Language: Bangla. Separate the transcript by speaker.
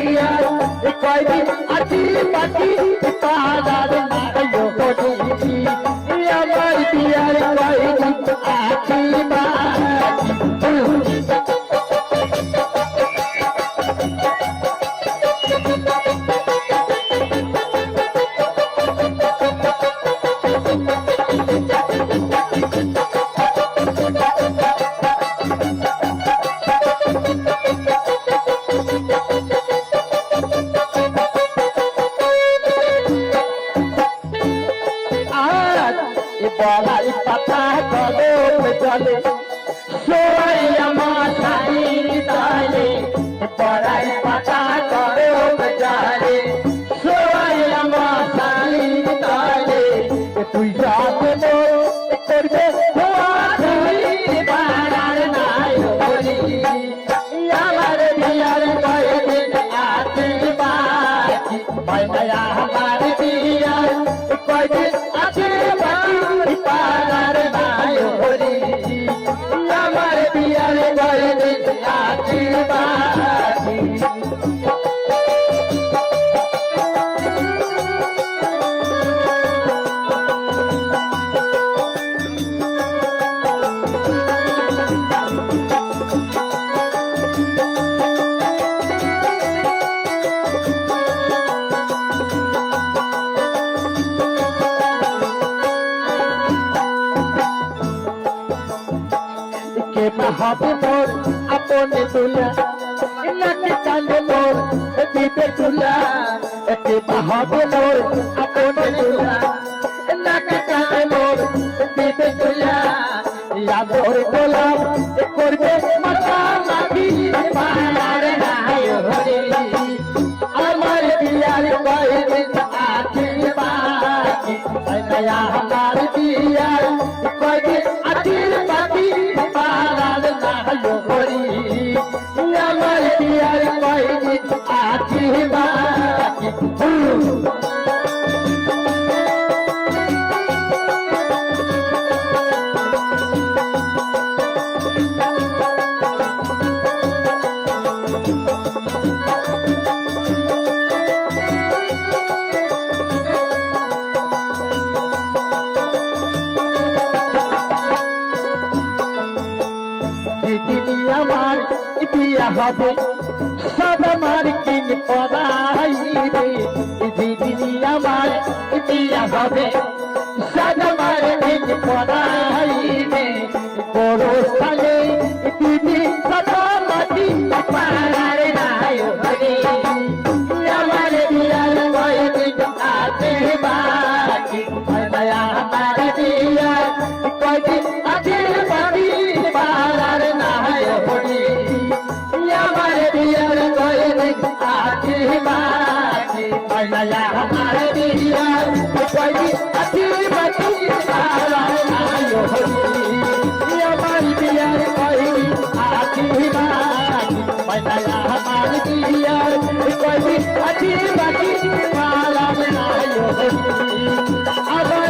Speaker 1: বিয়ার কয়দিন আছি বাকি পাড়ার নাইও হরি আমার বিয়ার কয়দিন আছি বাকি বলাই পাতা কলম জলে সবাই আমার শাড়ির তালে বলাই পাতা কলম জলে সবাই আমার শাড়ির তালে তুই যাবে করবে পাড়ার নাই বলি আমার বিয়ার কয়েকদিন আছে বাকি আমার বিয়ার কয়েকদিন আছে পাড়ার নাই হরি আমার বিয়ার কয়েকদিন আছে বাকি হবে মোর আপনে তুলা নাকি কান্দে মোর দিবে তুলা একে হবে মোর আপনে তুলা নাকি কান্দে মোর দিবে তুলা ইয়াদর গোলাম করবে মাথা মাটি পাড়ার নাই হরি আমার বিয়ার কয়দিন আছে বাকি আমার বিয়ার কয়দিন আছে বাকি পাড়ার নাই হরি আমার বিয়ার কয়দিন আছে বাকি আমার বিয়া হবে সব আমার কিন পড়াইবে দিদি আমার বিয়া হবে সব আমার কিন পড়াইবে বড় স্থানে দিদি সদা মাটি পাড়ার নাই হরি আমার বিয়ার কয়দিন আছে বাকি আমার বিয়ার কয়দিন আছে বাকি পাড়ার নাই হরি আমার বিয়ার কয়দিন আছে বাকি আমার বিয়ার কয়দিন আছে বাকি পাড়ার নাই হরি আমার বিয়ার কয়দিন আছে বাকি আমার বিয়ার কয়দিন আছে বাকি পাড়ার নাই হরি